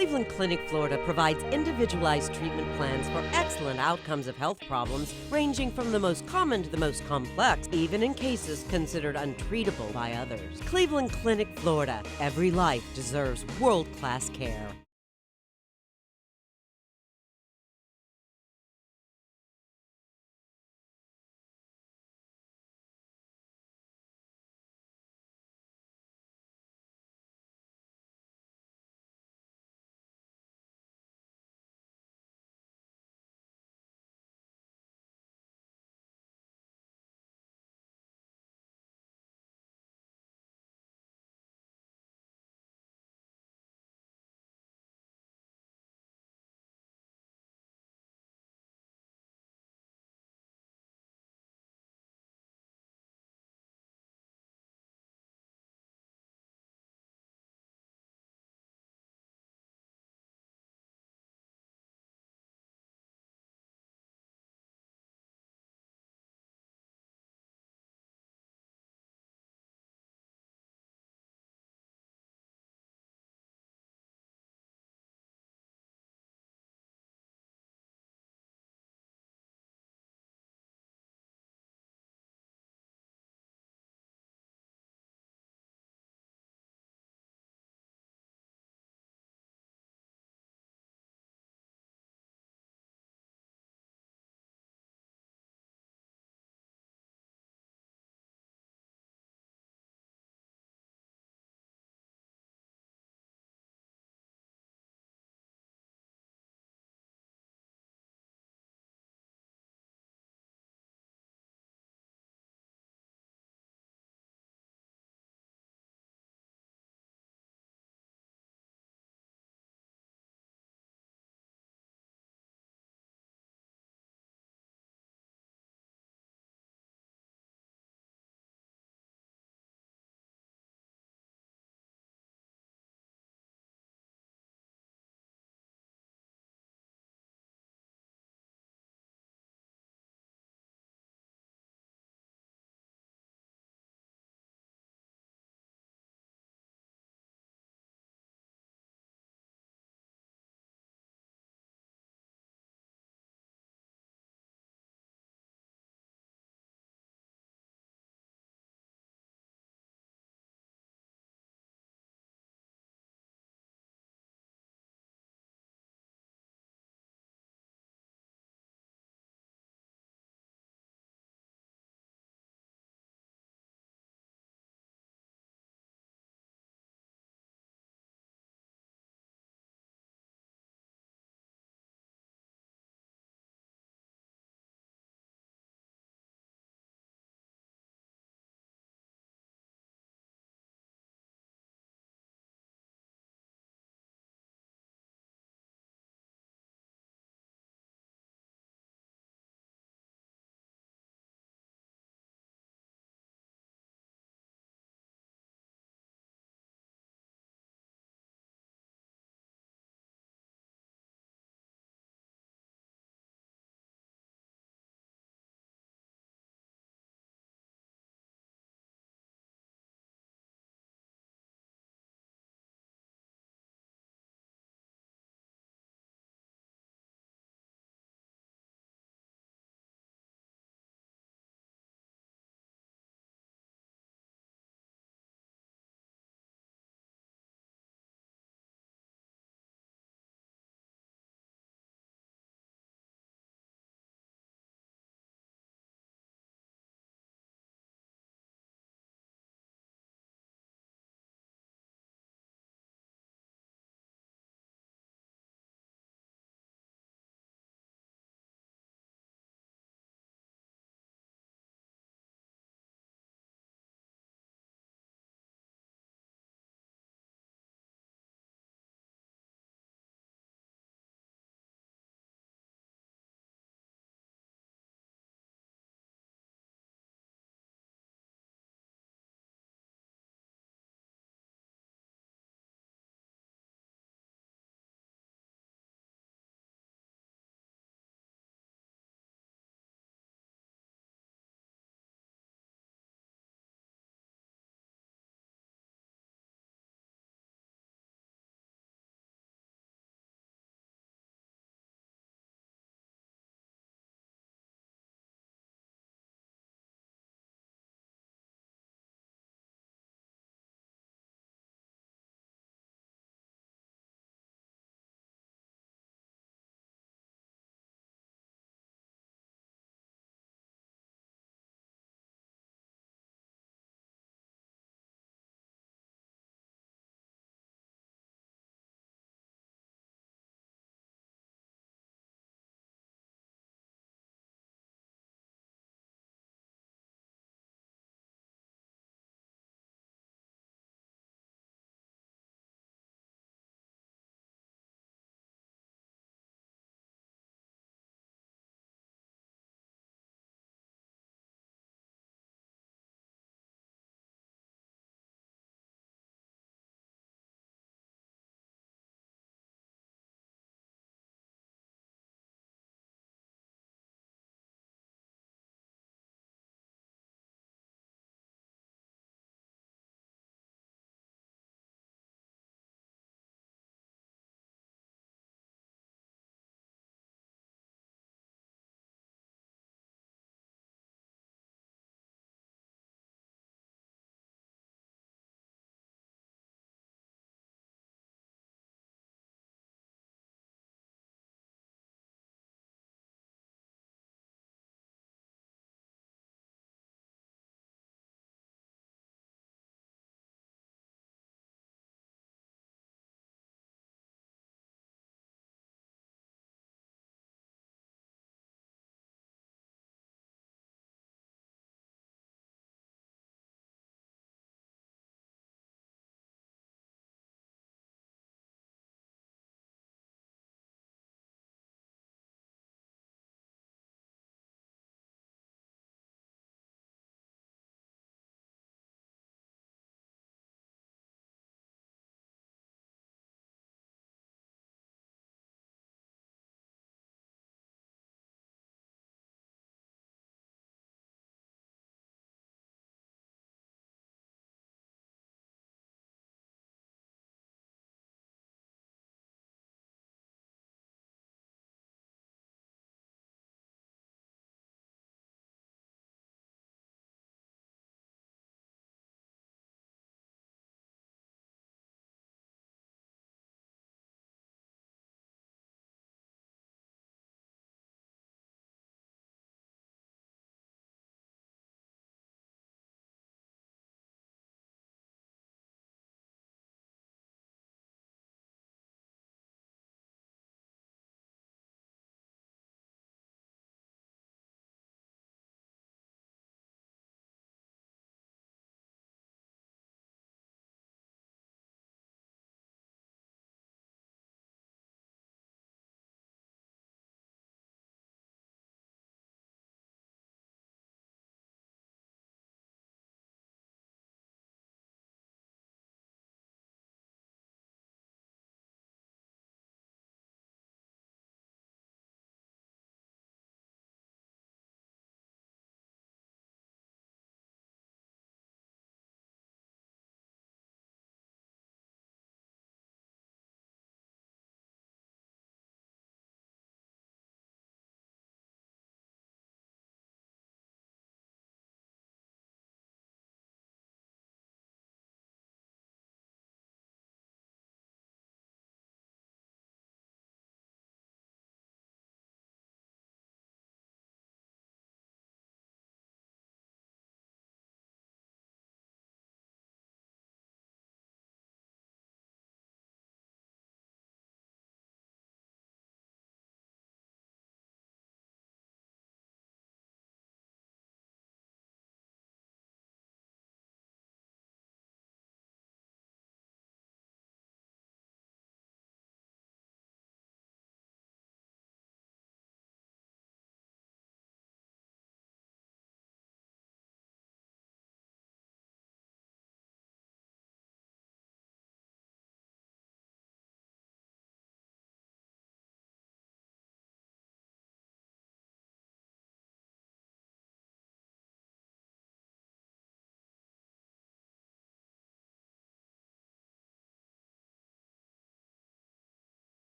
Cleveland Clinic, Florida provides individualized treatment plans for excellent outcomes of health problems ranging from the most common to the most complex, even in cases considered untreatable by others. Cleveland Clinic, Florida. Every life deserves world-class care.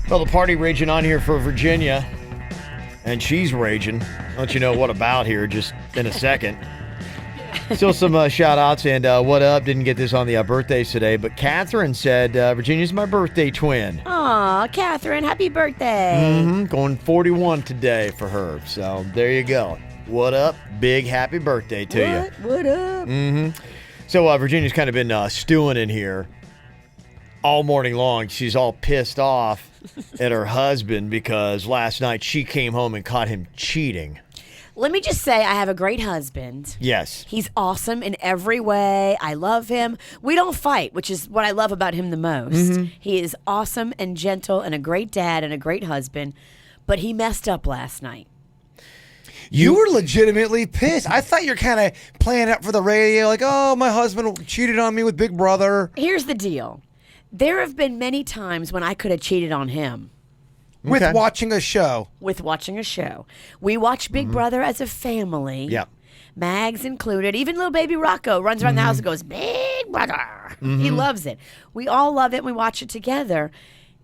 Well, the party raging on here for Virginia, and she's raging. I'll let you know what about here just in a second. Still some shout-outs, and what up? Didn't get this on the birthdays today, but Catherine said, Virginia's my birthday twin. Aw, Catherine, happy birthday. Going 41 today for her, so there you go. What up? Big happy birthday to you. What up? So Virginia's kind of been stewing in here all morning long. She's all pissed off at her husband because last night she came home and caught him cheating. Let me just say I have a great husband. Yes. He's awesome in every way. I love him. We don't fight, which is what I love about him the most. He is awesome and gentle and a great dad and a great husband, but he messed up last night. You were legitimately pissed. I thought you were kind of playing up for the radio, like, oh, my husband cheated on me with Big Brother. Here's the deal. There have been many times when I could have cheated on him. With Okay. watching a show. With watching a show. We watch Big Brother as a family. Yeah. Mags included. Even little baby Rocco runs around the house and goes, Big Brother. He loves it. We all love it and we watch it together.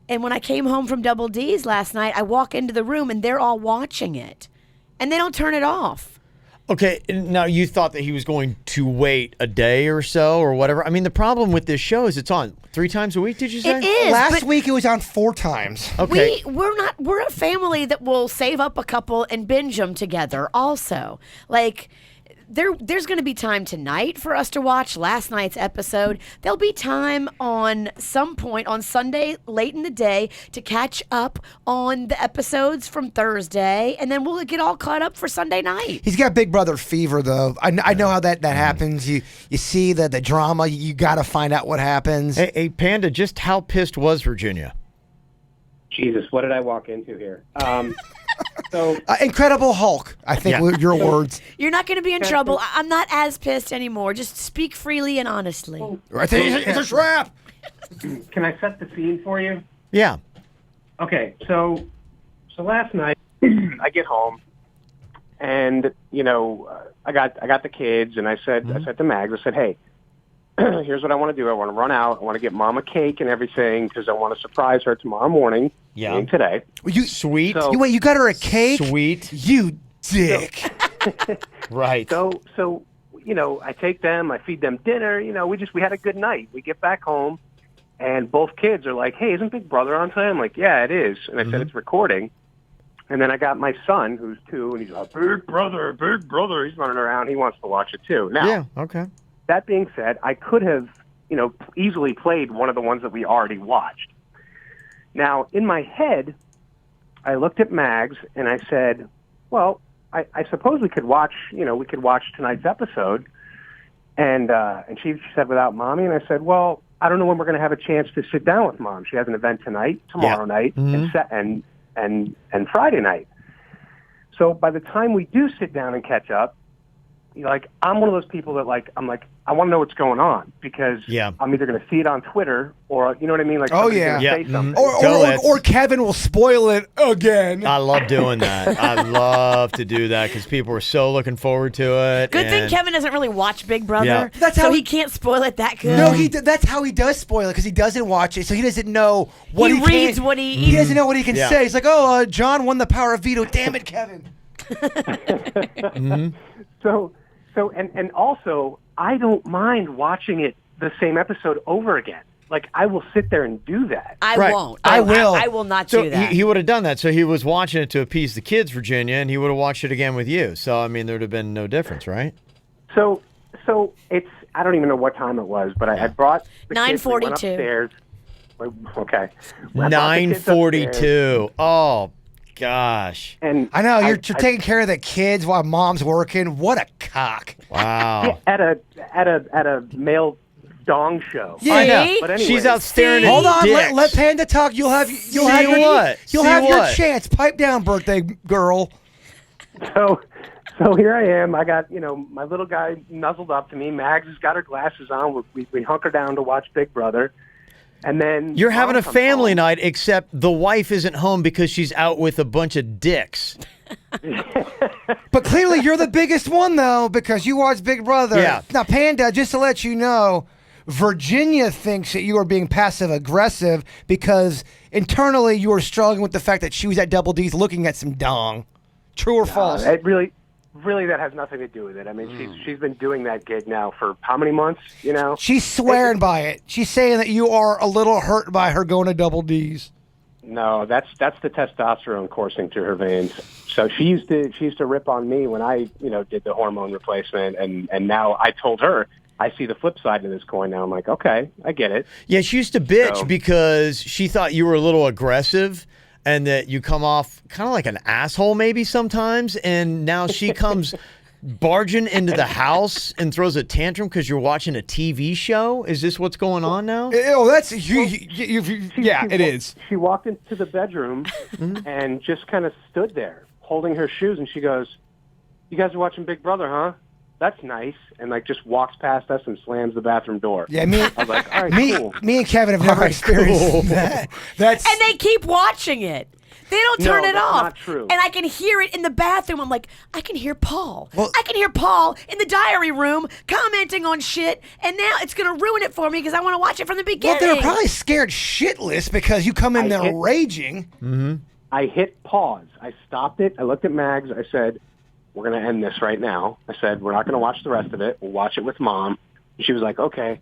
And when I came home from Double D's last night, I walk into the room and they're all watching it. And they don't turn it off. Okay, now you thought that he was going to wait a day or so or whatever. I mean, the problem with this show is it's on 3 times a week, did you say? It is. Last but week it was on 4 times. Okay. We're a family that will save up a couple and binge them together also. Like there's going to be time tonight for us to watch last night's episode. There'll be time on some point on Sunday late in the day to catch up on the episodes from Thursday, and then we'll get all caught up for Sunday night. He's got Big Brother fever, though. I know how that happens. You see the drama. You got to find out what happens. Hey, Panda, just how pissed was Virginia? Jesus, what did I walk into here? So Incredible Hulk, I think were your words. You're not going to be in trouble. I'm not as pissed anymore. Just speak freely and honestly. I think it's a trap. can I set the scene for you? Yeah. Okay, so last night I get home, and I got the kids, and I said to Mags, I said, hey, here's what I want to do. I want to run out. I want to get Mom a cake and everything because I want to surprise her tomorrow morning. Yeah. Meaning today. Sweet. So- You got her a cake? Sweet. You dick. Right. So I take them, I feed them dinner. We had a good night. We get back home, and both kids are like, hey, isn't Big Brother on today? I'm like, yeah, it is. And I said, it's recording. And then I got my son, who's 2, and he's like, Big Brother, Big Brother. He's running around. He wants to watch it too. Now, Yeah, okay. that being said, I could have, easily played one of the ones that we already watched. Now, in my head, I looked at Mags and I said, well, I suppose we could watch tonight's episode. And she said, without Mommy. And I said, well, I don't know when we're going to have a chance to sit down with Mom. She has an event tonight, tomorrow night, and Friday night. So by the time we do sit down and catch up, I'm one of those people that I want to know what's going on because I'm either going to see it on Twitter or, you know what I mean? Somebody's gonna say something. Or Kevin will spoil it again. I love doing that. I love to do that because people are so looking forward to it. Good thing Kevin doesn't really watch Big Brother, Yeah. That's how he can't spoil it that good. No, that's how he does spoil it because he doesn't watch it, so he doesn't know what he reads can, what he He doesn't know what he can Yeah. say. He's like, oh, John won the power of veto. Damn it, Kevin. So and also, I don't mind watching it the same episode over again. I will sit there and do that. I Right. won't. I will. I will not So do that. he would have done that. So he was watching it to appease the kids, Virginia, and he would have watched it again with you. So, I mean, there would have been no difference, right? So it's, I don't even know what time it was, but I brought the kids, we went 9:42. upstairs. Okay. I brought the kids 9:42. Oh, gosh. And I know you're taking care of the kids while Mom's working. What a cock! Wow. at a male dong show. Yeah. I know. But anyway, She's out staring at Hold on, dicks. let Panda talk. You'll have your chance. Pipe down, birthday girl. So here I am. I got my little guy nuzzled up to me. Mags has got her glasses on. We hunker down to watch Big Brother. And then You're having a Mom comes family home. night, except the wife isn't home because she's out with a bunch of dicks. But clearly you're the biggest one, though, because you watch Big Brother. Yeah. Now, Panda, just to let you know, Virginia thinks that you are being passive aggressive because internally you are struggling with the fact that she was at Double D's looking at some dong. True or false? It really that has nothing to do with it. I mean, she's been doing that gig now for how many months? You know, She's swearing by it. She's saying that you are a little hurt by her going to Double D's. no, that's the testosterone coursing through her veins. So she used to rip on me when I did the hormone replacement, and now I told her I see the flip side of this coin now. I'm like, okay, I get it. Yeah, she used to bitch So- because she thought you were a little aggressive and that you come off kind of like an asshole maybe sometimes. And now she comes barging into the house and throws a tantrum because you're watching a TV show. Is this what's going on now? Oh, that's yeah, it is. She walked into the bedroom and just kind of stood there holding her shoes, and she goes, "You guys are watching Big Brother, huh? That's nice." And like just walks past us and slams the bathroom door. Yeah, me. I was like, all right, cool. Me and Kevin have never experienced that. That's And they keep watching it. They don't turn No, it that's off. not true. And I can hear it in the bathroom. I'm like, I can hear Paul. Well- I can hear Paul in the diary room commenting on shit. And now it's going to ruin it for me because I want to watch it from the well, beginning. they're probably scared shitless because you come in I there hit- raging. I hit pause. I stopped it. I looked at Mags. I said, "We're going to end this right now." I said, "We're not going to watch the rest of it. We'll watch it with Mom." And she was like, "Okay."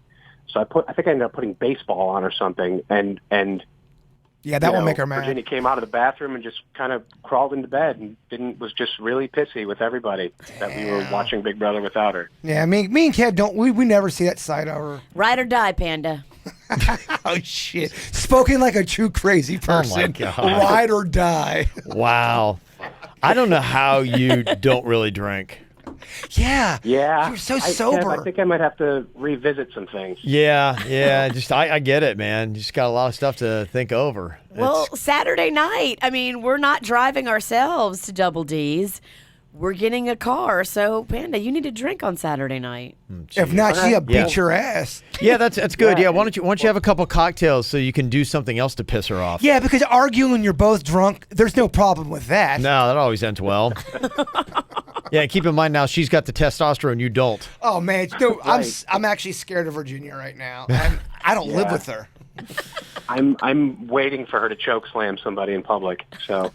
So I think I ended up putting baseball on or something, and Yeah, that won't make her mad. Virginia came out of the bathroom and just kind of crawled into bed and was just really pissy with everybody that we were watching Big Brother without her. Yeah, me and Kev don't. We never see that side of her. Ride or die, Panda. Oh shit! Spoken like a true crazy person. my God. Ride or die. Wow. I don't know how you don't really drink. Yeah. Yeah. You're so Kev, sober. I think I might have to revisit some things. Yeah. Just I get it, man. Just got a lot of stuff to think over. Well, Saturday night, I mean, we're not driving ourselves to Double D's. We're getting a car. So, Panda, you need to drink on Saturday night. If not, she'll beat Yeah. your ass. Yeah, that's good. Yeah, why don't you have a couple cocktails so you can do something else to piss her off? Yeah, because arguing when you're both drunk, there's no problem with that. No, that always ends well. Yeah, and keep in mind now she's got the testosterone, you don't. Oh man, no, Right. I'm actually scared of Virginia right now. I don't live with her. I'm waiting for her to choke slam somebody in public. So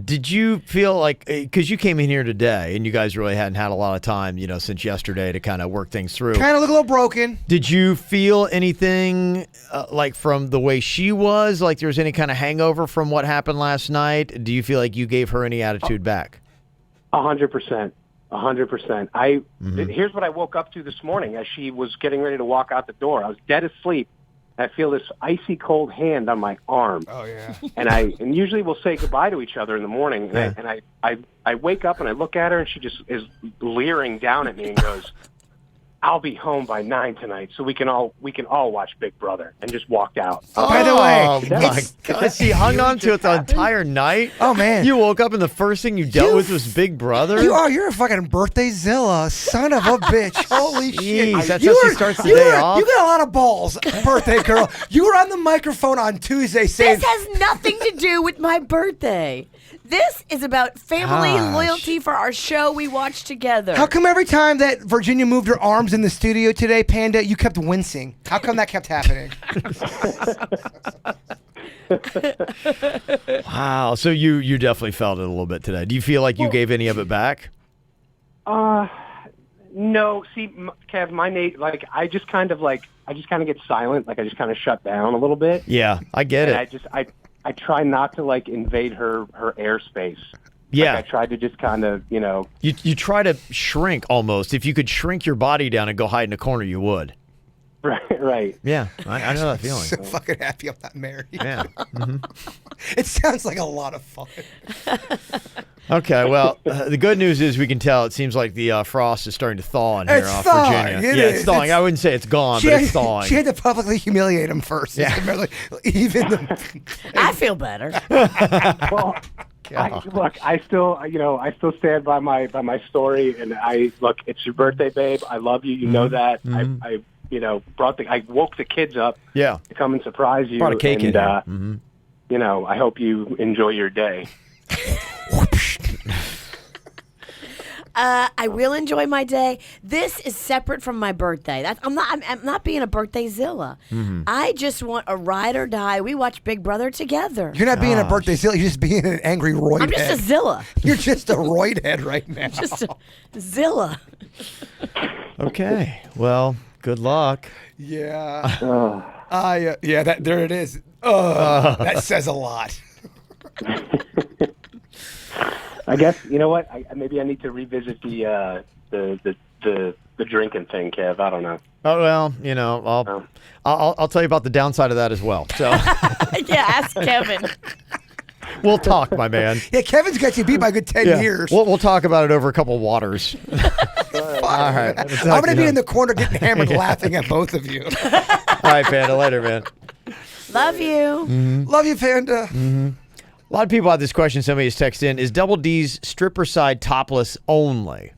Did you feel like, because you came in here today and you guys really hadn't had a lot of time, since yesterday to kind of work things through. Kind of look a little broken. Did you feel anything like from the way she was, like there was any kind of hangover from what happened last night? Do you feel like you gave her any attitude back? 100%. 100%. Here's what I woke up to this morning as she was getting ready to walk out the door. I was dead asleep. I feel this icy cold hand on my arm. Oh yeah. And usually we'll say goodbye to each other in the morning. And I wake up and I look at her and she just is leering down at me and goes, "I'll be home by 9 tonight, so we can all watch Big Brother," and just walked out. By the way, Oh my God, she hung on to it the entire night. Oh, man. You woke up and the first thing you dealt with was Big Brother. you're a fucking birthday zilla, son of a bitch. Holy shit. Jeez, that's how she starts the day off. You got a lot of balls, birthday girl. You were on the microphone on Tuesday saying This has nothing to do with my birthday. This is about family Gosh. loyalty for our show we watch together. how come every time that Virginia moved her arms in the studio today, Panda, you kept wincing? How come that kept happening? Wow. So you definitely felt it a little bit today. Do you feel like you gave any of it back? No, see, Kev, I just kind of get silent, like I just kind of shut down a little bit. Yeah, I get And it. I try not to like invade her airspace. Yeah. Like I tried to just kind of, You try to shrink almost. If you could shrink your body down and go hide in a corner, you would. right. Yeah, I know that feeling. So fucking happy I'm not married. Yeah. It sounds like a lot of fun. Okay, well, the good news is we can tell it seems like the frost is starting to thaw in here It's off thawing. Virginia. It Yeah, is. it's thawing. It's- I wouldn't say it's gone, She but it's had, thawing. she had to publicly humiliate him first. Yeah. Even the, I feel better. Well, I still stand by my story, and it's your birthday, babe. I love you. You know that. I woke the kids up. Yeah. To come and surprise you. Brought a cake in and, here. I hope you enjoy your day. I will enjoy my day. This is separate from my birthday. I'm not being a birthday zilla. I just want a ride or die. We watch Big Brother together. You're not being a birthday zilla. You're just being an angry roid I'm just head. a zilla. You're just a roid head right now. Just a zilla. Okay. Well, good luck. Yeah. There it is. That says a lot. I guess you know what? Maybe I need to revisit the drinking thing, Kev. I don't know. Oh well, I'll tell you about the downside of that as well. So Yeah, ask Kevin. we'll talk, my man. Yeah, Kevin's got you beat by a good 10 years. We'll talk about it over a couple waters. All right. I'm going to be in the corner getting hammered laughing at both of you. All right, Panda. Later, man. Love you. Love you, Panda. A lot of people have this question. Somebody has texted in: is Double D's stripper side topless only?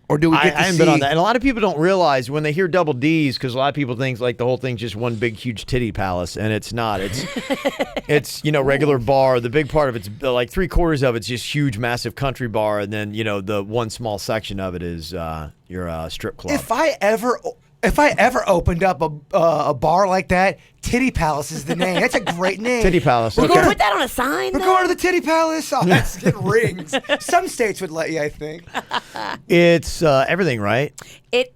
Or do we get to I haven't see? been on that. And a lot of people don't realize when they hear Double D's, because a lot of people think like the whole thing's just one big, huge titty palace, and it's not. It's regular bar. The big part of it's like 3/4 of it's just huge, massive country bar, and then the one small section of it is your strip club. If I ever opened up a bar like that, Titty Palace is the name. That's a great name. Titty Palace. You Okay. can put that on a sign. We're going to the Titty Palace. Oh, that's getting rings. Some states would let you, I think. It's everything, right? It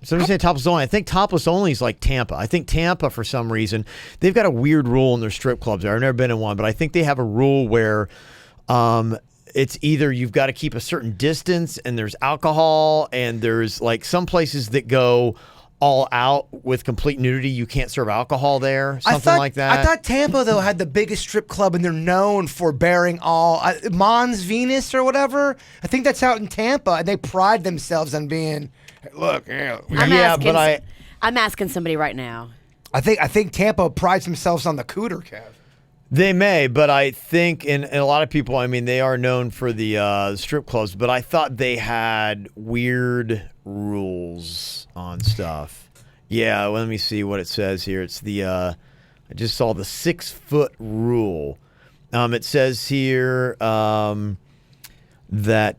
Somebody say topless only. I think topless only is like Tampa. I think Tampa, for some reason, they've got a weird rule in their strip clubs. I've never been in one, but I think they have a rule where it's either you've got to keep a certain distance and there's alcohol, and there's like some places that go all out with complete nudity. You can't serve alcohol there, something like that. I thought Tampa, though, had the biggest strip club, and they're known for bearing all Mons Venus or whatever. I think that's out in Tampa, and they pride themselves on being, hey, look, I'm asking somebody right now. I think Tampa prides themselves on the cooter, Kev. They may, but I think in a lot of people, I mean, they are known for the strip clubs, but I thought they had weird rules on stuff. Yeah, well, let me see what it says here. It's I just saw the 6-foot rule. It says here that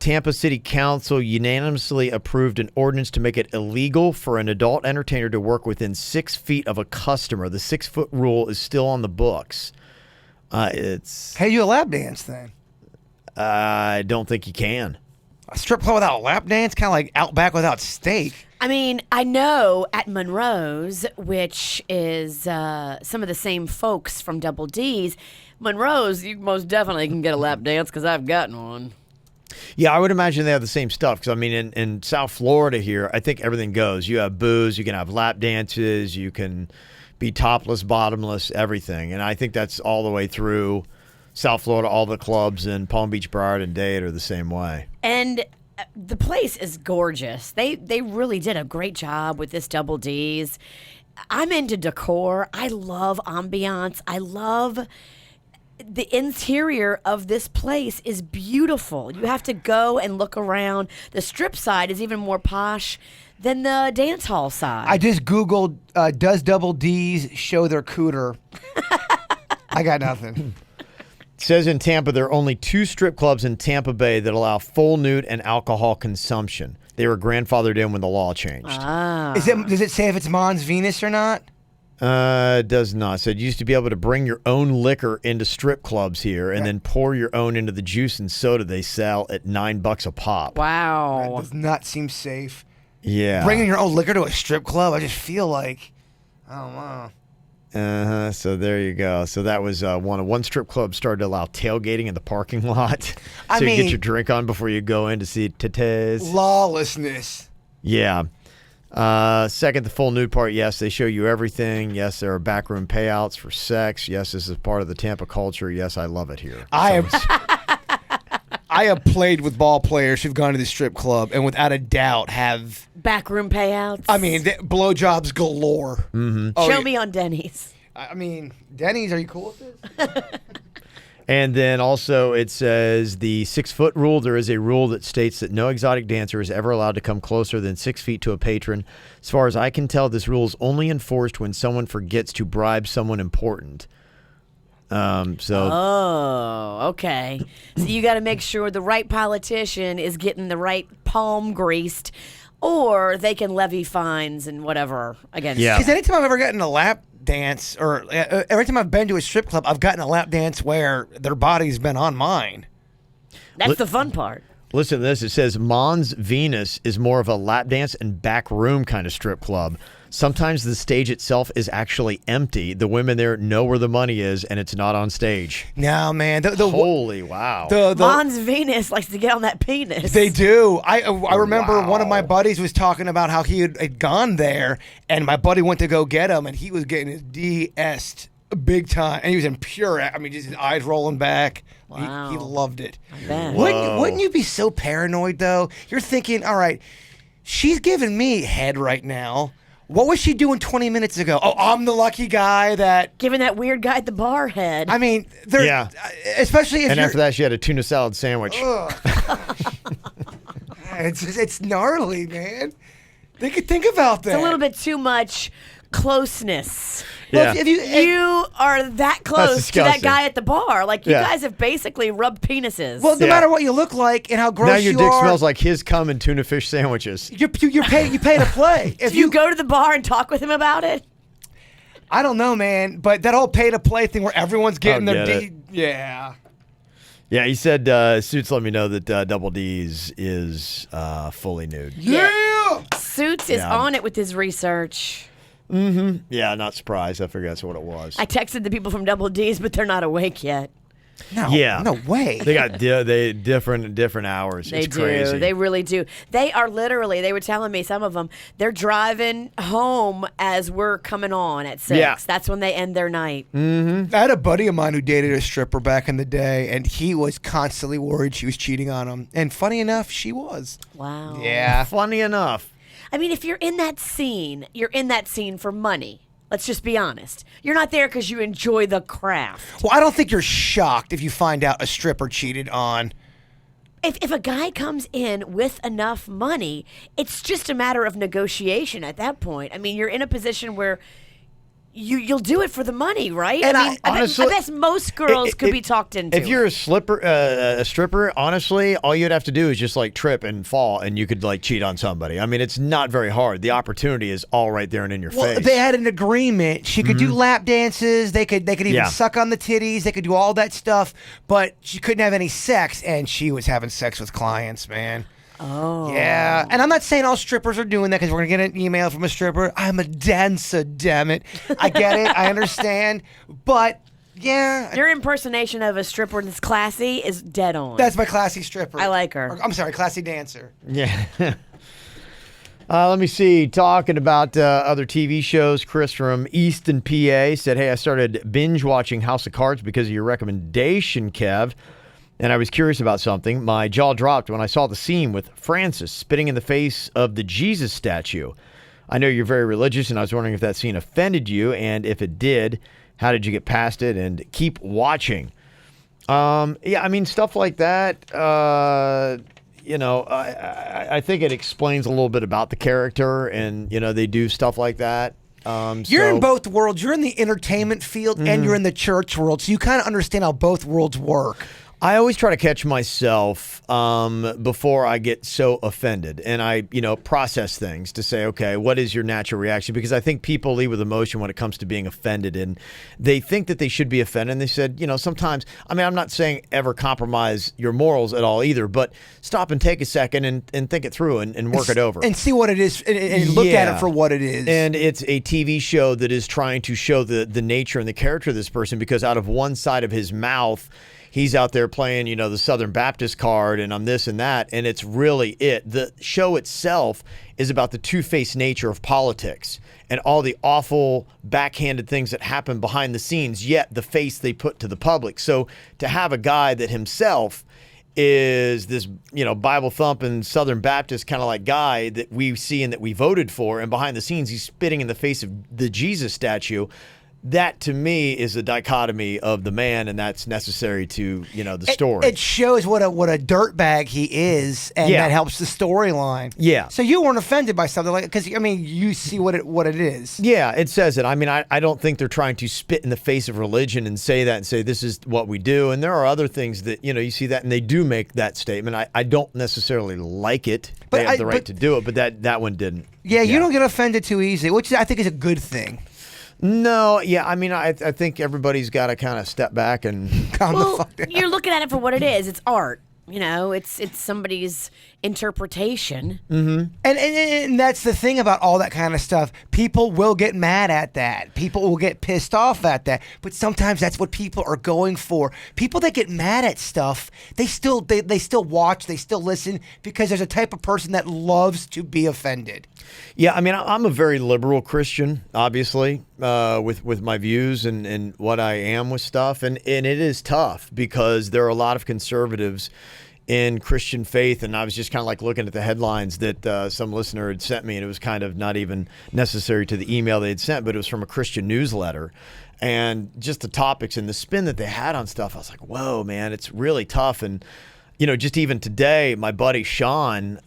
Tampa City Council unanimously approved an ordinance to make it illegal for an adult entertainer to work within 6 feet of a customer. The 6-foot rule is still on the books. Hey, you a lap dance then? I don't think you can. A strip club without a lap dance? Kind of like Outback without steak. I mean, I know at Monroe's, which is some of the same folks from Double D's, Monroe's, you most definitely can get a lap dance because I've gotten one. Yeah, I would imagine they have the same stuff because, I mean, in South Florida here, I think everything goes. You have booze, you can have lap dances, you can be topless, bottomless, everything. And I think that's all the way through South Florida. All the clubs in Palm Beach, Broward, and Dade are the same way. And the place is gorgeous. They really did a great job with this Double D's. I'm into decor. I love ambiance. I love the interior of this place is beautiful. You have to go and look around. The strip side is even more posh than the dance hall side. I just Googled, does Double D's show their cooter? I got nothing. It says in Tampa there are only 2 strip clubs in Tampa Bay that allow full nude and alcohol consumption. They were grandfathered in when the law changed. Does it say if it's Mons Venus or not? It does not. So you used to be able to bring your own liquor into strip clubs here and then pour your own into the juice and soda they sell at $9 a pop. Wow. That does not seem safe. Yeah. Bringing your own liquor to a strip club, I just feel like, I don't know. So there you go. So that was one strip club started to allow tailgating in the parking lot. So you get your drink on before you go in to see titties. Lawlessness. Yeah. Second, the full nude part. Yes, they show you everything. Yes, there are backroom payouts for sex. Yes, this is part of the Tampa culture. Yes, I love it here. I have played with ball players who've gone to the strip club and without a doubt have backroom payouts. I mean, blowjobs galore. Mm-hmm. Show me on Denny's. I mean, Denny's, are you cool with this? And then also it says the 6-foot rule. There is a rule that states that no exotic dancer is ever allowed to come closer than 6 feet to a patron. As far as I can tell, this rule is only enforced when someone forgets to bribe someone important. Oh, okay. So you got to make sure the right politician is getting the right palm greased, or they can levy fines and whatever against. Yeah. Because anytime I've ever gotten a lap dance, or every time I've been to a strip club, I've gotten a lap dance where their body's been on mine. That's the fun part. Listen to this. It says Mons Venus is more of a lap dance and back room kind of strip club. Sometimes the stage itself is actually empty. The women there know where the money is, and it's not on stage. No, man. Holy wow. Mons Venus likes to get on that penis. They do. I remember one of my buddies was talking about how he had gone there, and my buddy went to go get him, and he was getting his DS big time, and he was in pure. I mean, just his eyes rolling back. Wow. He loved it. bet. Wouldn't you be so paranoid though? You're thinking, all right, she's giving me head right now. What was she doing 20 minutes ago? Oh, I'm the lucky guy that. Giving that weird guy at the bar head. I mean, Yeah. especially if And you're. after that, she had a tuna salad sandwich. It's gnarly, man. They could think about that. It's a little bit too much closeness. Yeah. Well, if You are that close to that disgusting. guy at the bar. Like, you Yeah. guys have basically rubbed penises. Well, no Yeah. matter what you look like and how gross Now your you dick are, smells like his cum and tuna fish sandwiches. you pay to play. If do you go to the bar and talk with him about it? I don't know, man, but that whole pay to play thing where everyone's getting their get D, it. yeah. Yeah, he said, Suits let me know that Double D's is fully nude. Yeah. Suits is Yeah. on it with his research. Yeah, not surprised. I figured that's what it was. I texted the people from Double D's, but they're not awake yet. No. Yeah. No way. They got different hours. They It's do. crazy. They really do. They are literally, they were telling me, some of them, they're driving home as we're coming on at 6. Yeah. That's when they end their night. I had a buddy of mine who dated a stripper back in the day, and he was constantly worried she was cheating on him. And funny enough, she was. Wow. Yeah. Funny enough. I mean, if you're in that scene, you're in that scene for money. Let's just be honest. You're not there because you enjoy the craft. Well, I don't think you're shocked if you find out a stripper cheated on. If a guy comes in with enough money, it's just a matter of negotiation at that point. I mean, you're in a position where you'll do it for the money, right? And I mean, honestly, I bet most girls could be talked into If you're it. a stripper, honestly, all you'd have to do is just like trip and fall, and you could like cheat on somebody. I mean, it's not very hard. The opportunity is all right there and in your Well, face. they had an agreement. She could do lap dances. They could even Yeah. suck on the titties. They could do all that stuff, but she couldn't have any sex, and she was having sex with clients, man. Oh. Yeah, and I'm not saying all strippers are doing that because we're gonna get an email from a stripper. I'm a dancer, damn it. I get it. I understand, but yeah, Your impersonation of a stripper that's classy is dead on. that's my classy stripper. I like her. Or, I'm sorry, classy dancer. Yeah. Let me see. Talking about other TV shows, Chris from Easton, PA said, "Hey, I started binge watching House of Cards because of your recommendation, Kev. And I was curious about something. My jaw dropped when I saw the scene with Francis spitting in the face of the Jesus statue. I know you're very religious, and I was wondering if that scene offended you, and if it did, how did you get past it and keep watching?" Yeah, I mean, stuff like that, I think it explains a little bit about the character, and, they do stuff like that. You're in both worlds. You're in the entertainment field and you're in the church world, so you kind of understand how both worlds work. I always try to catch myself before I get so offended, and I, process things to say, okay, what is your natural reaction? Because I think people lead with emotion when it comes to being offended, and they think that they should be offended. And they said, sometimes, I mean, I'm not saying ever compromise your morals at all either, but stop and take a second and think it through and work it over. And see what it is and look at it for what it is. And it's a TV show that is trying to show the nature and the character of this person, because out of one side of his mouth, he's out there playing, the Southern Baptist card, and I'm this and that, and it's really it. The show itself is about the two-faced nature of politics and all the awful backhanded things that happen behind the scenes, yet the face they put to the public. So to have a guy that himself is this, Bible-thumping Southern Baptist kind of like guy that we see and that we voted for, and behind the scenes he's spitting in the face of the Jesus statue, that to me is a dichotomy of the man, and that's necessary to the story. It shows what a dirtbag he is, and Yeah. that helps the storyline. Yeah. So you weren't offended by something like, because you see what it is. Yeah, it says it. I mean, I don't think they're trying to spit in the face of religion and say that and say this is what we do. And there are other things that you see that, and they do make that statement. I don't necessarily like it. But they have the right to do it, but that one didn't. Yeah, you don't get offended too easily, which I think is a good thing. No, yeah, I mean, I think everybody's got to kind of step back and Calm the Well, fuck down. you're looking at it for what it is. It's art. It's somebody's interpretation. And that's the thing about all that kind of stuff. People will get mad at that. People will get pissed off at that. But sometimes that's what people are going for. People that get mad at stuff, they still watch, they still listen, because there's a type of person that loves to be offended. Yeah, I mean, I'm a very liberal Christian, obviously, with my views and what I am with stuff. And it is tough because there are a lot of conservatives in Christian faith. And I was just kind of like looking at the headlines that some listener had sent me, and it was kind of not even necessary to the email they had sent, but it was from a Christian newsletter. And just the topics and the spin that they had on stuff, I was like, whoa, man, it's really tough. And just even today, my buddy Sean,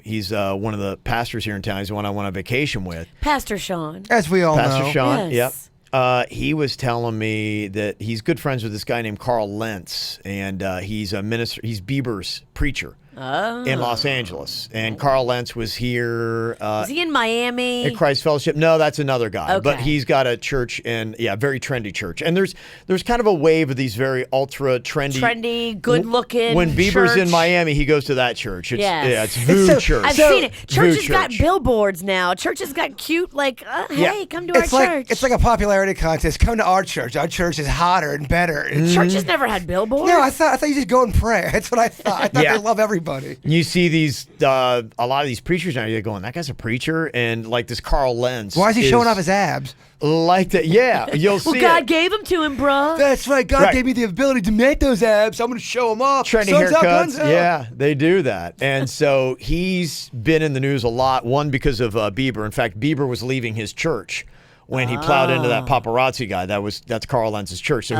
he's one of the pastors here in town. He's the one I went on vacation with. Pastor Sean. As we all Pastor know. Sean, Yes. yep. He was telling me that he's good friends with this guy named Carl Lentz, and he's a minister. He's Bieber's preacher in Los Angeles. And Carl Lentz was here. Is he in Miami? At Christ Fellowship. No, that's another guy. Okay. But he's got a church, and very trendy church. And there's kind of a wave of these very ultra trendy, good-looking When Bieber's church. in Miami, he goes to that church. It's, Yes. yeah, it's VU church. I've seen it. Churches VU got church. billboards now. Churches got cute, like, hey, come to It's our like church. it's like a popularity contest. Come to our church. Our church is hotter and better. Churches never had billboards. No, I thought you just go and pray. That's what I thought. I thought Yeah. they love everybody. You see these, a lot of these preachers now, you're going, that guy's a preacher? And like this Carl Lentz. Why is he showing off his abs? Like that? Yeah, you'll see Well, God it. gave them to him, bruh. That's right. God Right. gave me the ability to make those abs. I'm going to show them off. Trendy Sun's out, haircuts. guns out. Yeah, they do that. And so he's been in the news a lot, one because of Bieber. In fact, Bieber was leaving his church when he plowed into that paparazzi guy. That's Carl Lentz's church. So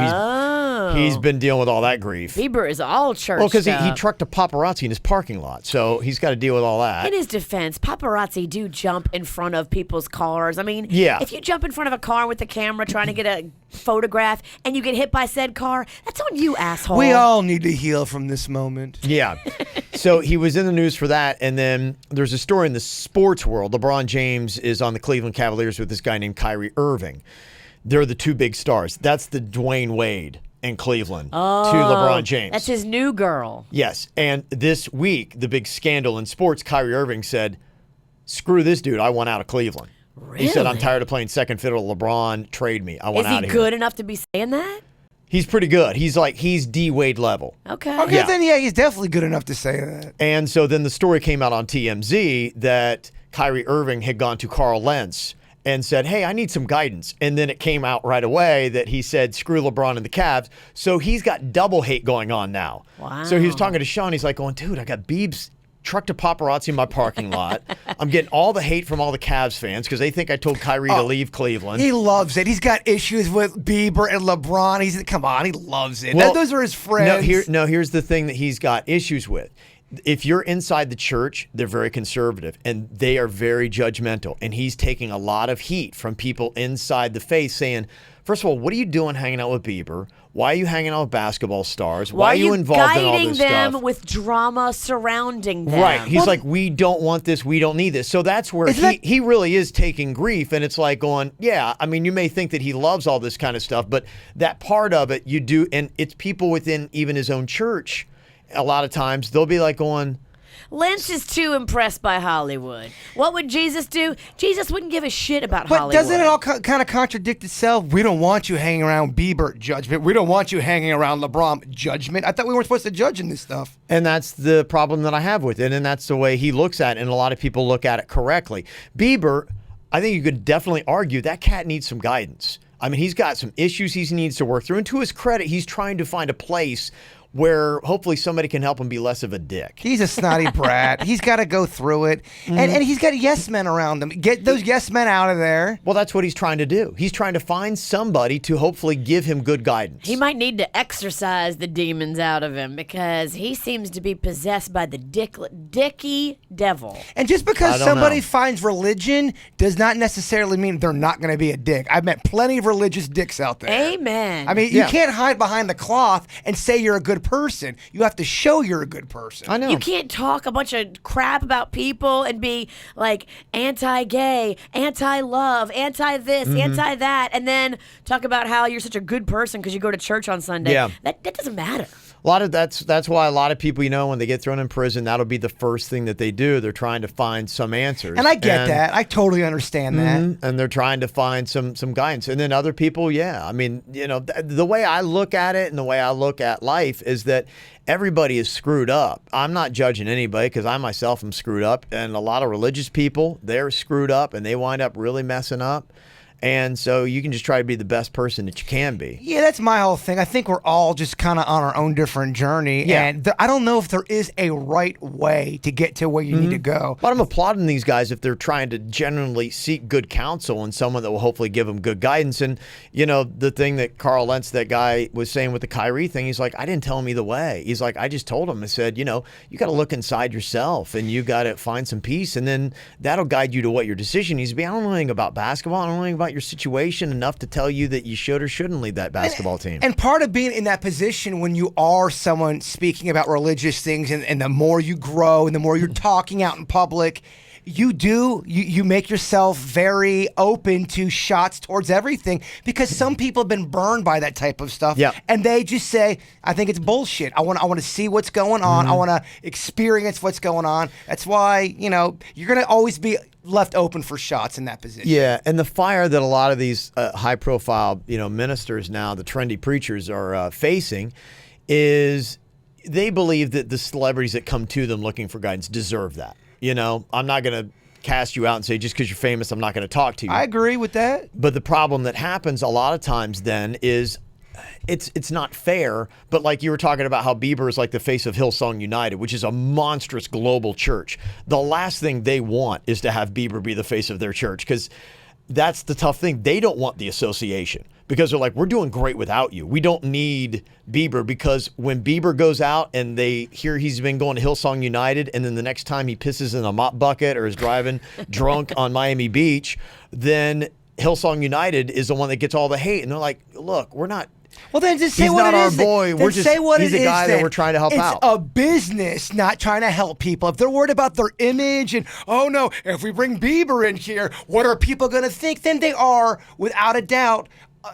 he's been dealing with all that grief. Bieber is all church. Well, because he stuff. trucked a paparazzi in his parking lot. So he's got to deal with all that. In his defense, paparazzi do jump in front of people's cars. I mean, Yeah. if you jump in front of a car with the camera trying to get a photograph and you get hit by said car, that's on you, asshole. We all need to heal from this moment. Yeah. So he was in the news for that. And then there's a story in the sports world. LeBron James is on the Cleveland Cavaliers with this guy named Kyrie Irving. They're the two big stars. That's the Dwayne Wade in Cleveland to LeBron James. That's his new girl. Yes. And this week, the big scandal in sports, Kyrie Irving said, screw this dude. I want out of Cleveland. He said, I'm tired of playing second fiddle to LeBron. Trade me. I want Is out he of good here. enough to be saying that? He's pretty good. He's D Wade level. Okay. Okay, Yeah. then yeah, he's definitely good enough to say that. And so then the story came out on TMZ that Kyrie Irving had gone to Carl Lentz and said, hey, I need some guidance. And then it came out right away that he said, screw LeBron and the Cavs. So he's got double hate going on now. Wow. So he was talking to Sean. He's like going, dude, I got Biebs trucked a paparazzi in my parking lot. I'm getting all the hate from all the Cavs fans because they think I told Kyrie to leave Cleveland. He loves it. He's got issues with Bieber and LeBron. Come on, he loves it. Well, Those are his friends. Here's the thing that he's got issues with. If you're inside the church, they're very conservative and they are very judgmental. And he's taking a lot of heat from people inside the faith saying, first of all, what are you doing hanging out with Bieber? Why are you hanging out with basketball stars? Why are you involved in all guiding this them stuff? with drama surrounding them? Right. He's like, we don't want this. We don't need this. So that's where he really is taking grief. And it's like going, yeah, I mean, you may think that he loves all this kind of stuff, but that part of it you do. And it's people within even his own church. A lot of times they'll be like going, Lynch is too impressed by Hollywood. What would Jesus do? Jesus wouldn't give a shit about But Hollywood. doesn't it all kind of contradict itself? We don't want you hanging around Bieber, judgment. We don't want you hanging around LeBron, judgment. I thought we weren't supposed to judge in this stuff. and that's the problem that I have with it. And that's the way he looks at it. And a lot of people look at it correctly. Bieber, I think you could definitely argue that cat needs some guidance. I mean, he's got some issues he needs to work through. And to his credit, he's trying to find a place where hopefully somebody can help him be less of a dick. He's a snotty brat. He's got to go through it. And he's got yes men around him. Get those yes men out of there. Well, that's what he's trying to do. He's trying to find somebody to hopefully give him good guidance. He might need to exorcise the demons out of him because he seems to be possessed by the dicky devil. And just because don't somebody know. finds religion does not necessarily mean they're not going to be a dick. I've met plenty of religious dicks out there. Amen. I mean, Yeah. you can't hide behind the cloth and say you're a good person. You have to show you're a good person. I know. You can't talk a bunch of crap about people and be like anti-gay, anti-love, anti-this, anti-that, and then talk about how you're such a good person because you go to church on Sunday. Yeah. That doesn't matter. A lot of that's why a lot of people, when they get thrown in prison, that'll be the first thing that they do. They're trying to find some answers. And I get that. I totally understand that. And they're trying to find some guidance. And then other people, I mean, the way I look at it and the way I look at life is that everybody is screwed up. I'm not judging anybody because I myself am screwed up. And a lot of religious people, they're screwed up and they wind up really messing up. And so you can just try to be the best person that you can be. Yeah, that's my whole thing. I think we're all just kind of on our own different journey. Yeah. And I don't know if there is a right way to get to where you need to go. But I'm applauding these guys if they're trying to genuinely seek good counsel and someone that will hopefully give them good guidance. And, the thing that Carl Lentz, that guy, was saying with the Kyrie thing, he's like, I didn't tell him either way. He's like, I just told him. I said, you got to look inside yourself and you got to find some peace. And then that'll guide you to what your decision needs to be. I don't know anything about basketball. I don't know anything about your situation enough to tell you that you should or shouldn't lead that basketball team. And part of being in that position when you are someone speaking about religious things and the more you grow and the more you're talking out in public, you make yourself very open to shots towards everything because some people have been burned by that type of stuff. Yeah. And they just say, I think it's bullshit. I want to see what's going on. I want to experience what's going on. That's why, you're going to always be left open for shots in that position. Yeah, and the fire that a lot of these high-profile, ministers now, the trendy preachers, are facing, is they believe that the celebrities that come to them looking for guidance deserve that. I'm not going to cast you out and say just because you're famous, I'm not going to talk to you. I agree with that. But the problem that happens a lot of times then is it's not fair, but like you were talking about how Bieber is like the face of Hillsong United, which is a monstrous global church. The last thing they want is to have Bieber be the face of their church because that's the tough thing. They don't want the association because they're like, we're doing great without you. We don't need Bieber because when Bieber goes out and they hear he's been going to Hillsong United and then the next time he pisses in a mop bucket or is driving drunk on Miami Beach, then Hillsong United is the one that gets all the hate. And they're like, look, we're not. Well, then just say He's what not it our is. boy. Then We're just say what he's it a guy is that then. we're trying to help out. It's a business, not trying to help people. If they're worried about their image and oh no, if we bring Bieber in here, what are people going to think? Then they are, without a doubt,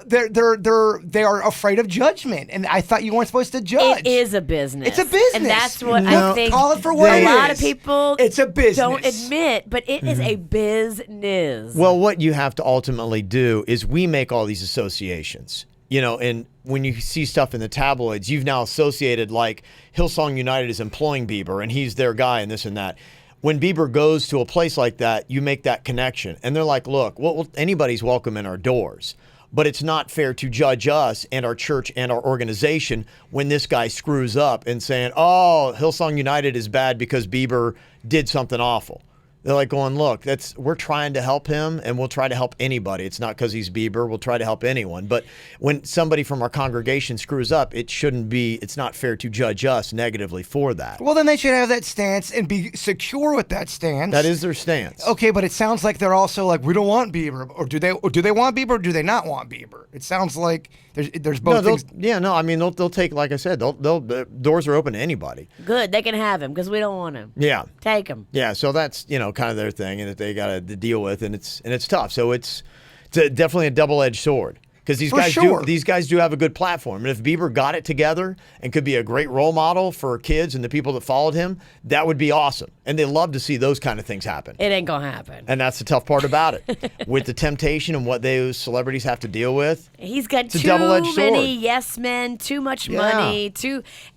they are afraid of judgment. And I thought you weren't supposed to judge. It is a business. It's a business. And that's what No. I think Call it for what a it lot is. of people It's a business. don't admit, but it is a business. Well, what you have to ultimately do is we make all these associations. And when you see stuff in the tabloids, you've now associated like Hillsong United is employing Bieber and he's their guy and this and that. When Bieber goes to a place like that, you make that connection. And they're like, look, well, anybody's welcome in our doors. But it's not fair to judge us and our church and our organization when this guy screws up and saying, oh, Hillsong United is bad because Bieber did something awful. They're like going, look, we're trying to help him and we'll try to help anybody. It's not because he's Bieber. We'll try to help anyone. But when somebody from our congregation screws up, it's not fair to judge us negatively for that. Well, then they should have that stance and be secure with that stance. That is their stance. Okay, but it sounds like they're also like, we don't want Bieber, or do they want Bieber, or do they not want Bieber? It sounds like there's both things. They'll take, like I said, the doors are open to anybody. Good, they can have him because we don't want him. Yeah. Take him. Yeah, so that's, kind of their thing and that they got to deal with, and it's tough. So it's definitely a double-edged sword. Because these guys do have a good platform. And if Bieber got it together and could be a great role model for kids and the people that followed him, that would be awesome. And they love to see those kind of things happen. It ain't going to happen. And that's the tough part about it. With the temptation and what those celebrities have to deal with. He's got it's a too double-edged many sword. yes men, too much Yeah. money,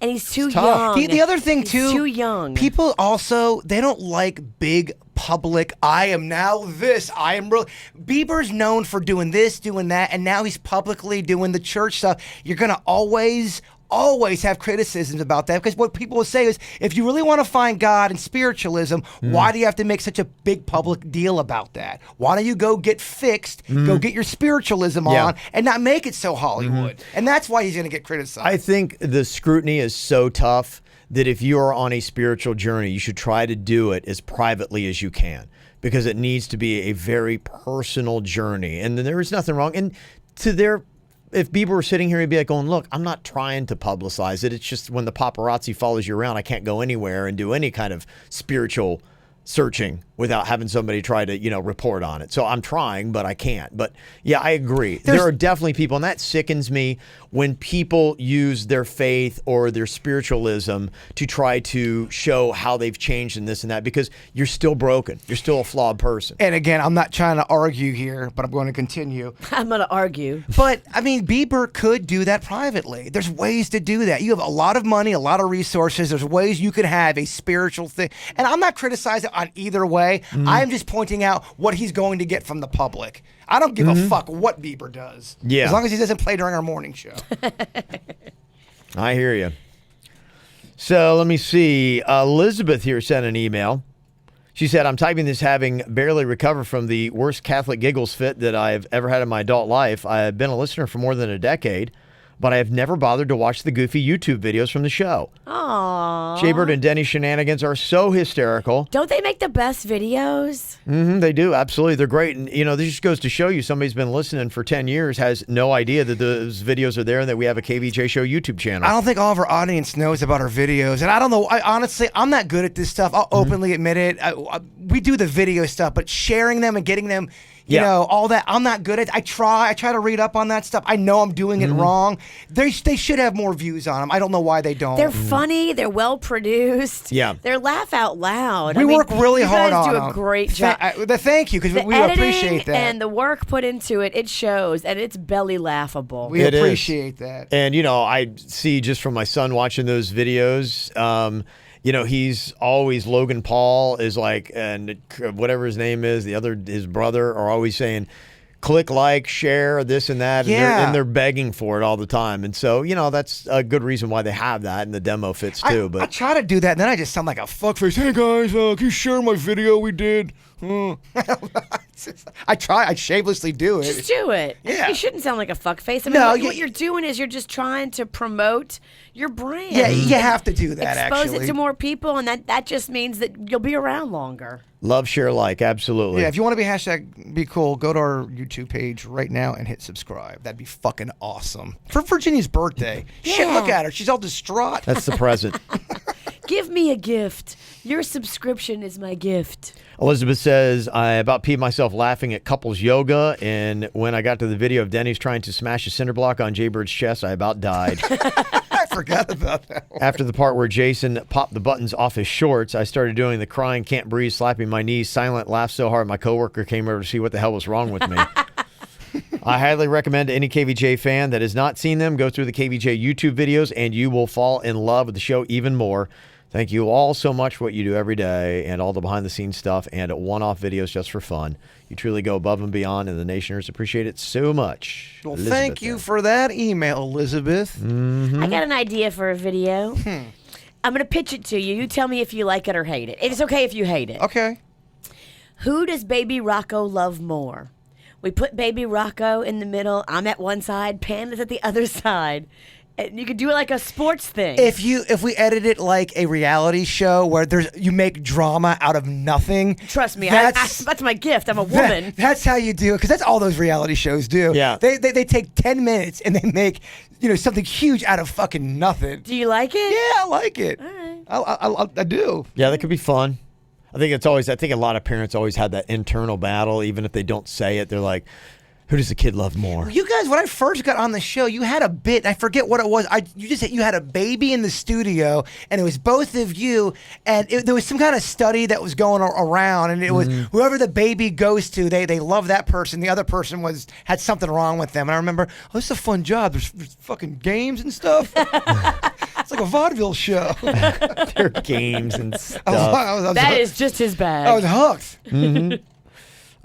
and he's too tough. young. The other thing, He's too, too young. people also, they don't like big public, I am now this, I am real. Bieber's known for doing this, doing that, and now he's publicly doing the church stuff. You're going to always always have criticisms about that because what people will say is, if you really want to find God and spiritualism, why do you have to make such a big public deal about that? Why don't you go get fixed, go get your spiritualism on, and not make it so Hollywood? And that's why he's going to get criticized. I think the scrutiny is so tough that if you are on a spiritual journey, you should try to do it as privately as you can, because it needs to be a very personal journey. And there is nothing wrong. And if Bieber were sitting here, he'd be like going, look, I'm not trying to publicize it. It's just when the paparazzi follows you around, I can't go anywhere and do any kind of spiritual searching without having somebody try to, report on it. So I'm trying, but I can't. But yeah, I agree. There are definitely people, and that sickens me when people use their faith or their spiritualism to try to show how they've changed in this and that, because you're still broken. You're still a flawed person. And again, I'm not trying to argue here, but I'm going to continue. I'm going to argue. But, I mean, Bieber could do that privately. There's ways to do that. You have a lot of money, a lot of resources. There's ways you could have a spiritual thing. And I'm not criticizing on either way. I'm just pointing out what he's going to get from the public. I don't give a fuck what Bieber does. Yeah. As long as he doesn't play during our morning show. I hear you. So let me see. Elizabeth here sent an email. She said, I'm typing this having barely recovered from the worst Catholic giggles fit that I've ever had in my adult life. I've been a listener for more than a decade, but I have never bothered to watch the goofy YouTube videos from the show. Aww. Jaybird and Denny's shenanigans are so hysterical. Don't they make the best videos? They do. Absolutely. They're great. And, this just goes to show you somebody's been listening for 10 years, has no idea that those videos are there and that we have a KVJ Show YouTube channel. I don't think all of our audience knows about our videos. And I don't know. Honestly, I'm not good at this stuff. I'll openly admit it. We do the video stuff, but sharing them and getting them, you know, all that, I'm not good at. I try to read up on that stuff. I know I'm doing it wrong. They should have more views on them. I don't know why they don't. They're funny. They're well produced. Yeah. They're laugh out loud. We work really hard on them. You them. guys do a great job. Thank you, because we editing appreciate that. and the work put into it, it shows, and it's belly laughable. We appreciate that. And, I see just from my son watching those videos, he's always, Logan Paul is like, and whatever his name is, his brother are always saying, click like, share, this and that. And they're begging for it all the time. And so, that's a good reason why they have that, and the demo fits too. I try to do that, and then I just sound like a fuckface. Hey guys, can you share my video we did? I shamelessly do it. Just do it. Yeah. You shouldn't sound like a fuckface. I mean, what you're doing is you're just trying to promote your brand. Yeah, you have to do that, Expose actually. it to more people, and that just means that you'll be around longer. Love, share, like, absolutely. Yeah, if you want to be #BeCool, go to our YouTube page right now and hit subscribe. That'd be fucking awesome. For Virginia's birthday. Shit, look at her. She's all distraught. That's the present. Give me a gift. Your subscription is my gift. Elizabeth says, I about peed myself laughing at couples yoga, and when I got to the video of Denny's trying to smash a cinder block on Jaybird's chest, I about died. I forgot about that one. After the part where Jason popped the buttons off his shorts, I started doing the crying, can't breathe, slapping my knees, silent, laughed so hard my coworker came over to see what the hell was wrong with me. I highly recommend to any KVJ fan that has not seen them, go through the KVJ YouTube videos, and you will fall in love with the show even more. Thank you all so much for what you do every day and all the behind-the-scenes stuff and one-off videos just for fun. You truly go above and beyond, and the Nationers appreciate it so much. Well, thank you for that email, Elizabeth. I got an idea for a video. I'm going to pitch it to you. You tell me if you like it or hate it. It's okay if you hate it. Okay. Who does Baby Rocco love more? We put Baby Rocco in the middle. I'm at one side. Pan is at the other side. And you could do it like a sports thing. If we edit it like a reality show where you make drama out of nothing. Trust me, that's my gift. I'm a woman. That's how you do it, because that's all those reality shows do. Yeah. They take 10 minutes and they make something huge out of fucking nothing. Do you like it? Yeah, I like it. All right. I do. Yeah, that could be fun. I think a lot of parents always had that internal battle, even if they don't say it. They're like, who does the kid love more? You guys, when I first got on the show, you had a bit. I forget what it was. You just said you had a baby in the studio, and it was both of you. And there was some kind of study that was going around, and it was whoever the baby goes to, they love that person. The other person had something wrong with them. And I remember, this is a fun job. There's fucking games and stuff. It's like a vaudeville show. There are games and stuff. That is just his bag. I was hooked.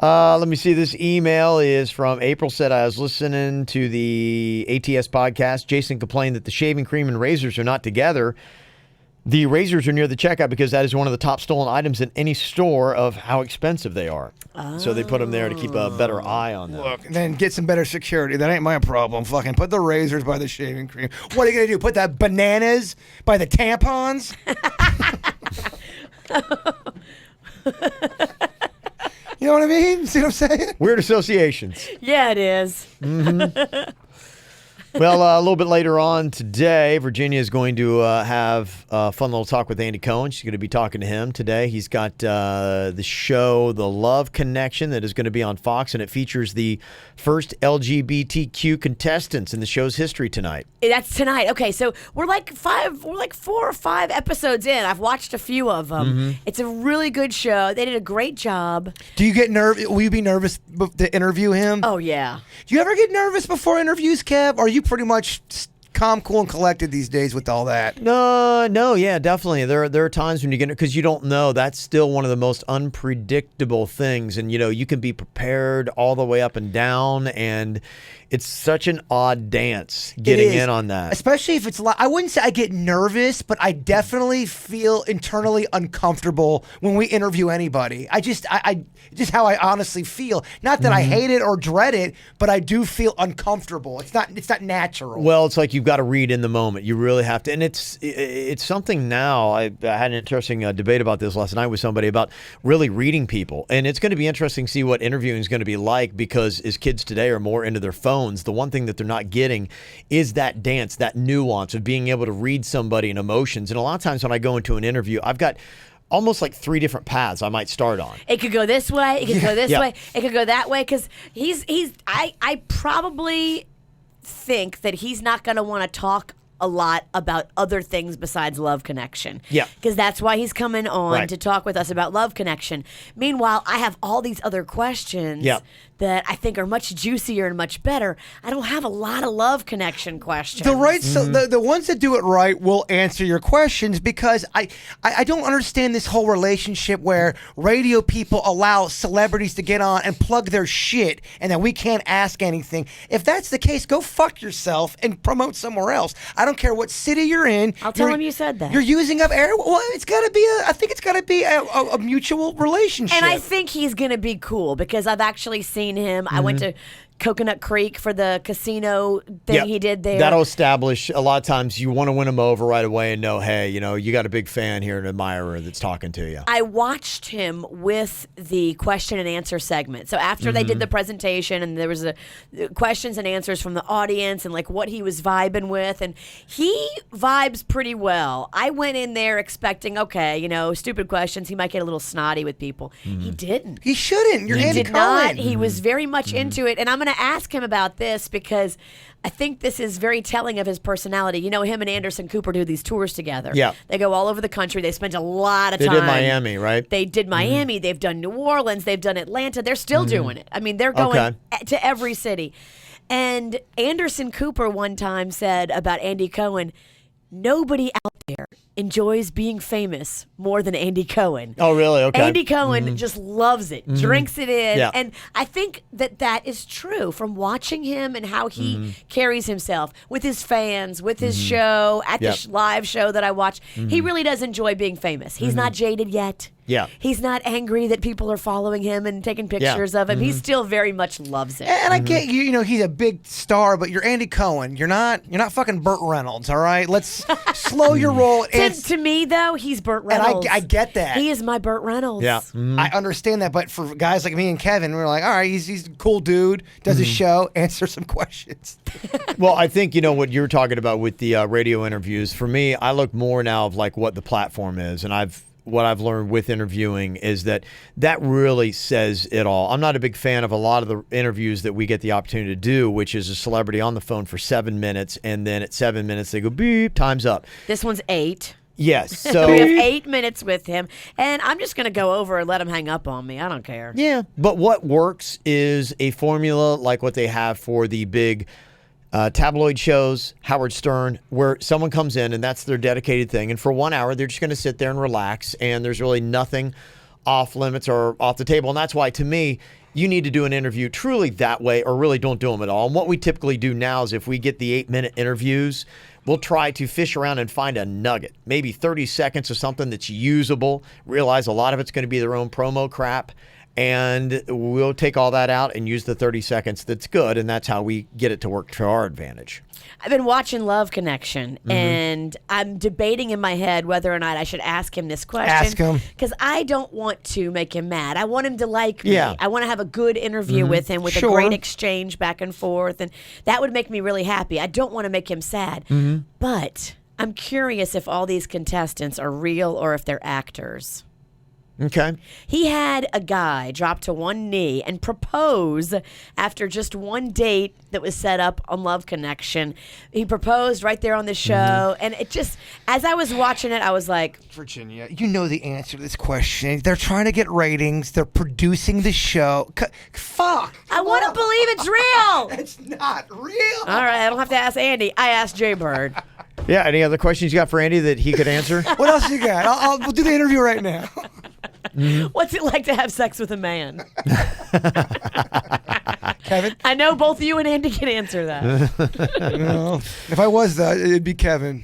Let me see. This email is from April. Said, I was listening to the ATS podcast. Jason complained that the shaving cream and razors are not together. The razors are near the checkout because that is one of the top stolen items in any store of how expensive they are. So they put them there to keep a better eye on them. Look, and then get some better security. That ain't my problem. Fucking put the razors by the shaving cream. What are you going to do? Put the bananas by the tampons? You know what I mean? See what I'm saying? Weird associations. Yeah, it is. Well, a little bit later on today, Virginia is going to have a fun little talk with Andy Cohen. She's going to be talking to him today. He's got the show, The Love Connection, that is going to be on Fox, and it features the first LGBTQ contestants in the show's history tonight. That's tonight. Okay, so we're like 4 or 5 episodes in. I've watched a few of them. It's a really good show. They did a great job. Do you get nervous? Will you be nervous to interview him? Oh, yeah. Do you ever get nervous before interviews, Kev? Or are you pretty much calm, cool, and collected these days with all that? No, yeah, definitely. There are times when you get it because you don't know. That's still one of the most unpredictable things, and you can be prepared all the way up and down, and it's such an odd dance getting in on that. Especially if it's I wouldn't say I get nervous, but I definitely feel internally uncomfortable when we interview anybody. I just how I honestly feel. Not that I hate it or dread it, but I do feel uncomfortable. It's not natural. Well, it's like you've got to read in the moment. You really have to. And it's something now. I had an interesting debate about this last night with somebody about really reading people. And it's going to be interesting to see what interviewing is going to be like because as kids today are more into their phones, the one thing that they're not getting is that dance, that nuance of being able to read somebody and emotions. And a lot of times when I go into an interview, I've got almost like 3 different paths I might start on. It could go this way. It could go this way. It could go that way. Because I probably think that he's not going to want to talk a lot about other things besides Love Connection. Yeah. Because that's why he's coming on Right. to talk with us about Love Connection. Meanwhile, I have all these other questions that I think are much juicier and much better. I don't have a lot of Love Connection questions. So the ones that do it right will answer your questions because I don't understand this whole relationship where radio people allow celebrities to get on and plug their shit and then we can't ask anything. If that's the case, go fuck yourself and promote somewhere else. I don't care what city you're in. I'll tell him you said that. You're using up air. Well, I think it's got to be a mutual relationship. And I think he's going to be cool because I've actually seen him. I went to Coconut Creek for the casino thing he did there. That'll establish a lot of times you want to win them over right away and know, hey, you got a big fan here, an admirer that's talking to you. I watched him with the question and answer segment. So after they did the presentation and there was the questions and answers from the audience and like what he was vibing with, and he vibes pretty well. I went in there expecting, okay, stupid questions. He might get a little snotty with people. He didn't. He shouldn't. You're Andy Did Cohen. not. He was very much into it, and I'm going to ask him about this because I think this is very telling of his personality. Him and Anderson Cooper do these tours together. Yeah. They go all over the country. They spend a lot of time. They did Miami, right? They did Miami. They've done New Orleans. They've done Atlanta. They're still doing it. I mean, they're going to every city. And Anderson Cooper one time said about Andy Cohen, nobody out there enjoys being famous more than Andy Cohen. Oh, really? Okay. Andy Cohen just loves it, drinks it in. Yeah. And I think that is true from watching him and how he carries himself with his fans, with his show, at the live show that I watch. He really does enjoy being famous. He's not jaded yet. Yeah. He's not angry that people are following him and taking pictures of him. He still very much loves it. And I get he's a big star, but you're Andy Cohen. You're not fucking Burt Reynolds, all right? Let's slow your roll. To me, though, he's Burt Reynolds. And I get that. He is my Burt Reynolds. Yeah. I understand that, but for guys like me and Kevin, we're like, all right, he's a cool dude, does his show, answer some questions. Well, I think what you're talking about with the radio interviews. For me, I look more now of like what the platform is, and what I've learned with interviewing is that really says it all. I'm not a big fan of a lot of the interviews that we get the opportunity to do, which is a celebrity on the phone for 7 minutes, and then at 7 minutes they go beep, time's up. This one's 8. Yes. So we have 8 minutes with him, and I'm just going to go over and let him hang up on me. I don't care. Yeah. But what works is a formula like what they have for the big tabloid shows, Howard Stern, where someone comes in and that's their dedicated thing. And for 1 hour, they're just going to sit there and relax. And there's really nothing off limits or off the table. And that's why, to me, you need to do an interview truly that way, or really don't do them at all. And what we typically do now is if we get the 8-minute interviews, we'll try to fish around and find a nugget, maybe 30 seconds of something that's usable. Realize a lot of it's going to be their own promo crap. And we'll take all that out and use the 30 seconds that's good. And that's how we get it to work to our advantage. I've been watching Love Connection, and I'm debating in my head whether or not I should ask him this question. Ask him. Because I don't want to make him mad. I want him to like me. Yeah. I want to have a good interview with him with a great exchange back and forth. And that would make me really happy. I don't want to make him sad. But I'm curious if all these contestants are real or if they're actors. Okay. He had a guy drop to one knee and propose after just one date that was set up on Love Connection. He proposed right there on the show. And it just, as I was watching it, I was like, Virginia, you know the answer to this question. They're trying to get ratings. They're producing the show. Fuck. I want to believe it's real. It's not real. All right, I don't have to ask Andy. I asked Jay Bird. Yeah. Any other questions you got for Andy that he could answer? What else you got? We'll do the interview right now. What's it like to have sex with a man? Kevin? I know both you and Andy can answer that. No. If I was that, it'd be Kevin.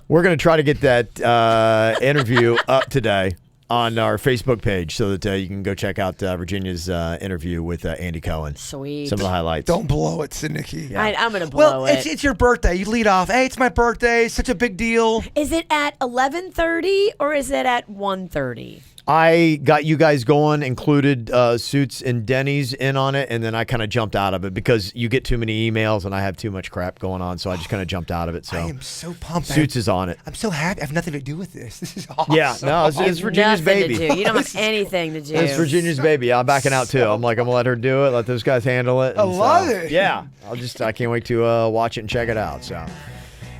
We're going to try to get that interview up today on our Facebook page so that you can go check out Virginia's interview with Andy Cohen. Sweet. Some of the highlights. Don't blow it, Sidnicky. Yeah. I'm going to blow Well, it. it's your birthday. You lead off. Hey, it's my birthday. It's such a big deal. Is it at 11:30 or is it at 1:30? I got you guys going, included Suits and Denny's in on it, and then I kind of jumped out of it because you get too many emails and I have too much crap going on, so I just kind of jumped out of it. So I am so pumped. Suits is on it. I'm so happy. I have nothing to do with this. This is awesome. Yeah, no, it's Virginia's Nothing baby. to do. You don't have anything to do. It's Virginia's baby. I'm backing out too. I'm like, I'm gonna let her do it. Let those guys handle it. I And love it. Yeah, I can't wait to watch it and check it out. So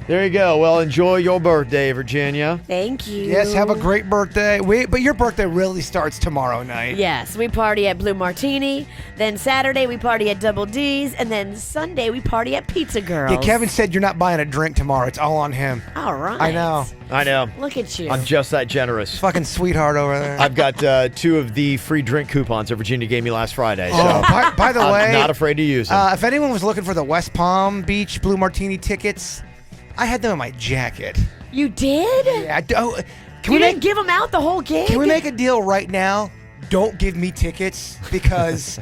there you go. Well, enjoy your birthday, Virginia. Thank you. Yes, have a great birthday. But your birthday really starts tomorrow night. Yes, we party at Blue Martini. Then Saturday we party at Double D's, and then Sunday we party at Pizza Girls. Yeah, Kevin said you're not buying a drink tomorrow. It's all on him. All right. I know. I know. Look at you. I'm just that generous. Fucking sweetheart over there. I've got 2 of the free drink coupons that Virginia gave me last Friday. So Oh, by the way, I'm not afraid to use them. if anyone was looking for the West Palm Beach Blue Martini tickets, I had them in my jacket. You did? Yeah, can You we didn't make give them out the whole gig? Can we make a deal right now? Don't give me tickets because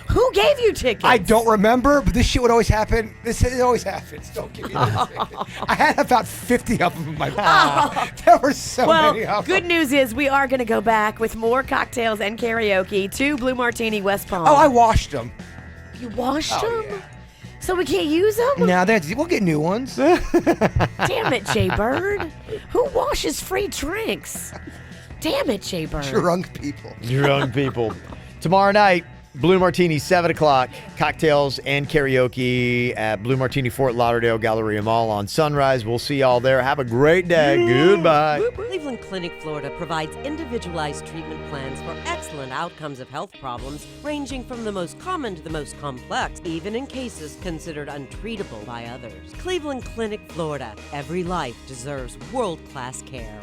Who gave you tickets? I don't remember, but this shit would always happen. It always happens. Don't give me the tickets. I had about 50 of them in my bag. There were so many Well, of good them. news is we are going to go back with more cocktails and karaoke to Blue Martini West Palm. Oh, I washed them. You washed Oh, them? yeah. So we can't use them? Now we'll get new ones. Damn it, Jay Bird. Who washes free drinks? Damn it, Jay Bird. Drunk people. Drunk people. Tomorrow night, Blue Martini, 7 o'clock. Cocktails and karaoke at Blue Martini Fort Lauderdale Galleria Mall on Sunrise. We'll see y'all there. Have a great day. Goodbye. Cleveland Clinic, Florida provides individualized treatment plans for excellent outcomes of health problems ranging from the most common to the most complex, even in cases considered untreatable by others. Cleveland Clinic, Florida. Every life deserves world-class care.